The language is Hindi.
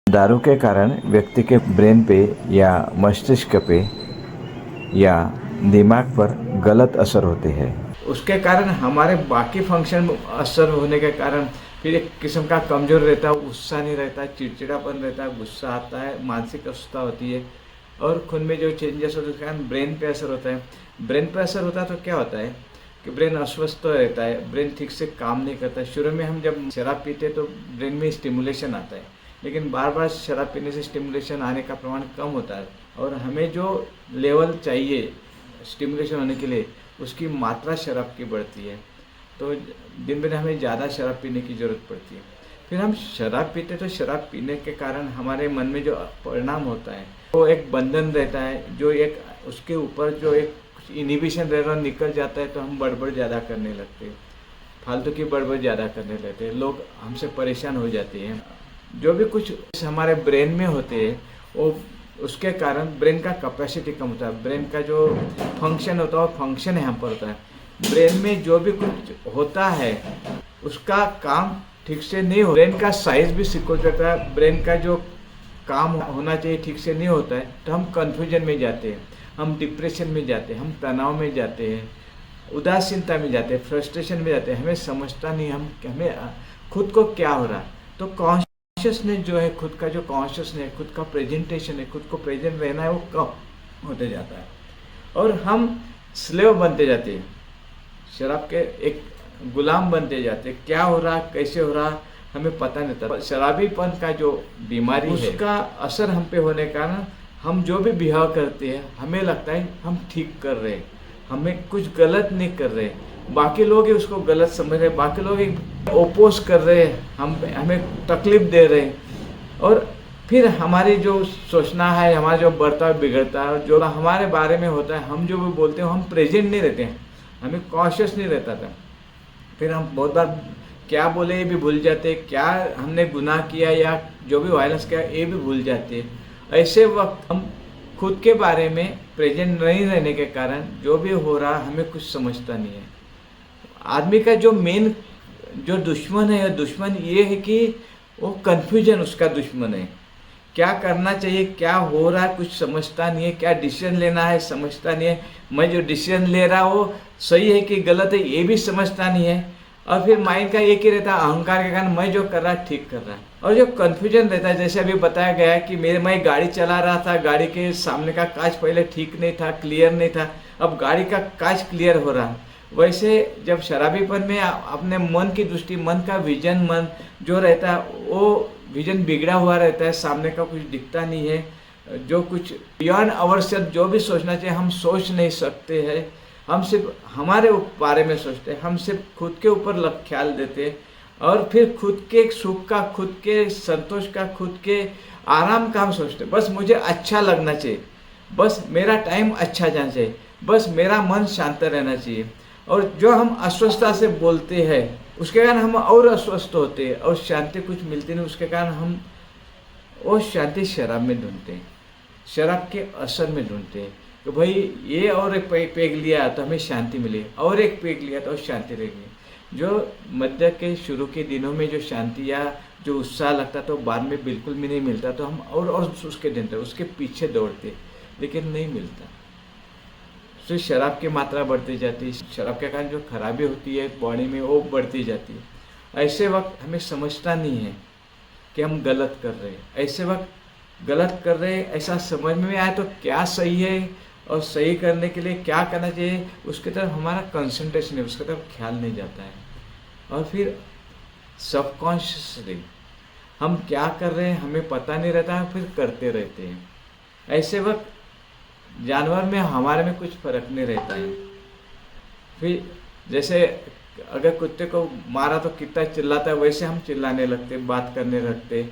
दारू के कारण व्यक्ति के ब्रेन पे या मस्तिष्क पे या दिमाग पर गलत असर होते हैं। उसके कारण हमारे बाकी फंक्शन असर होने के कारण फिर एक किस्म का कमज़ोर रहता है, उत्साह नहीं रहता है, चिड़चिड़ापन रहता है, गुस्सा आता है, मानसिक अस्वस्थता होती है और खून में जो चेंजेस होते हैं उसके कारण ब्रेन पे असर होता है। ब्रेन पे असर होता है तो क्या होता है कि ब्रेन अस्वस्थ रहता है, ब्रेन ठीक से काम नहीं करता। शुरू में हम जब शराब पीते हैं तो ब्रेन में स्टिमुलेशन आता है, लेकिन बार बार शराब पीने से स्टिमुलेशन आने का प्रमाण कम होता है और हमें जो लेवल चाहिए स्टिमुलेशन होने के लिए उसकी मात्रा शराब की बढ़ती है। तो दिन ब दिन हमें ज़्यादा शराब पीने की ज़रूरत पड़ती है। फिर हम शराब पीते तो शराब पीने के कारण हमारे मन में जो परिणाम होता है वो एक बंधन रहता है, जो एक उसके ऊपर जो एक इनिबिशन रह रहा निकल जाता है तो हम बड़बड़ ज़्यादा करने लगते हैं, फालतू की बड़बड़ ज़्यादा करने लगते हैं, लोग हमसे परेशान हो जाते हैं। जो भी कुछ हमारे ब्रेन में होते हैं वो उसके कारण ब्रेन का कैपेसिटी कम होता है, ब्रेन का जो फंक्शन होता है वो फंक्शन यहाँ पर होता है। ब्रेन में जो भी कुछ होता है उसका काम ठीक से नहीं हो, ब्रेन का साइज भी सिकुड़ जाता है, ब्रेन का जो काम होना चाहिए ठीक से नहीं होता है तो हम कन्फ्यूजन में जाते हैं, हम डिप्रेशन में जाते हैं, हम तनाव में जाते हैं, उदासीनता में जाते हैं, फ्रस्ट्रेशन में जाते हैं। हमें समझता नहीं हमें खुद को क्या हो रहा है। तो कॉन्शियसनेस जो है, खुद का जो कॉन्शियसनेस है, खुद का प्रेजेंटेशन है, खुद को प्रेजेंट रहना है वो कम होते जाता है और हम स्लेव बनते जाते हैं, शराब के एक गुलाम बनते जाते हैं। क्या हो रहा कैसे हो रहा हमें पता नहीं था। शराबीपन का जो बीमारी है उसका असर हम पे होने के कारण हम जो भी बिहेव करते हैं हमें लगता है हम ठीक कर रहे हैं, हमें कुछ गलत नहीं कर रहे, बाकी लोग ही उसको गलत समझ रहे, बाकी लोग ओपोज कर रहे हैं, हमें तकलीफ दे रहे हैं और फिर हमारी जो सोचना है, हमारा जो बर्ताव बिगड़ता है, जो हमारे बारे में होता है, हम जो भी बोलते हैं हम प्रेजेंट नहीं रहते हैं, हमें कॉन्शियस नहीं रहता था। फिर हम बहुत बार क्या बोले ये भी भूल जाते, क्या हमने गुनाह किया या जो भी वायलेंस किया ये भी भूल जाते। ऐसे वक्त हम खुद के बारे में प्रेजेंट नहीं रहने के कारण जो भी हो रहा हमें कुछ समझता नहीं है। आदमी का जो मेन जो दुश्मन है, दुश्मन ये है कि वो कन्फ्यूजन उसका दुश्मन है। क्या करना चाहिए, क्या हो रहा है कुछ समझता नहीं है, क्या डिसीजन लेना है समझता नहीं है, मैं जो डिसीजन ले रहा वो सही है कि गलत है ये भी समझता नहीं है। और फिर माइंड का एक ही रहता है अहंकार के कारण मैं जो कर रहा ठीक कर रहा है। और जो कन्फ्यूजन रहता है, जैसे अभी बताया गया है कि मैं गाड़ी चला रहा था, गाड़ी के सामने का कांच पहले ठीक नहीं था, क्लियर नहीं था, अब गाड़ी का कांच क्लियर हो रहा। वैसे जब शराबीपन में अपने मन की दृष्टि, मन का विजन, मन जो रहता है वो विजन बिगड़ा हुआ रहता है, सामने का कुछ दिखता नहीं है, जो कुछ बियॉन्ड आवर सेल्फ जो भी सोचना चाहिए हम सोच नहीं सकते हैं, हम सिर्फ हमारे बारे में सोचते हैं, हम सिर्फ खुद के ऊपर ख्याल देते हैं और फिर खुद के सुख का, खुद के संतोष का, खुद के आराम का हम सोचते हैं। बस मुझे अच्छा लगना चाहिए, बस मेरा टाइम अच्छा जाना चाहिए, बस मेरा मन शांत रहना चाहिए। और जो हम अस्वस्थता से बोलते हैं उसके कारण हम और अस्वस्थ होते हैं और शांति कुछ मिलती नहीं, उसके कारण हम वो शांति शराब में ढूंढते हैं, शराब के असर में ढूंढते हैं कि भाई ये और एक पेग लिया तो हमें शांति मिली, और एक पेग लिया तो शांति रहेगी। जो मध्य के शुरू के दिनों में जो शांति या जो उत्साह लगता तो बाद में बिल्कुल भी नहीं मिलता, तो हम और उसके ढूंढते, उसके पीछे दौड़ते, लेकिन नहीं मिलता। तो शराब की मात्रा बढ़ती जाती है, शराब के कारण जो खराबी होती है बॉडी में वो बढ़ती जाती है। ऐसे वक्त हमें समझता नहीं है कि हम गलत कर रहे हैं, ऐसे वक्त गलत कर रहे हैं ऐसा समझ में आए तो क्या सही है और सही करने के लिए क्या करना चाहिए उसकी तरफ हमारा कंसंट्रेशन है, उसकी तरफ ख्याल नहीं जाता है। और फिर सबकॉन्शियसली हम क्या कर रहे हैं हमें पता नहीं रहता है, फिर करते रहते हैं। ऐसे वक्त जानवर में हमारे में कुछ फर्क नहीं रहता है। फिर जैसे अगर कुत्ते को मारा तो कितना चिल्लाता है वैसे हम चिल्लाने लगते, बात करने लगते,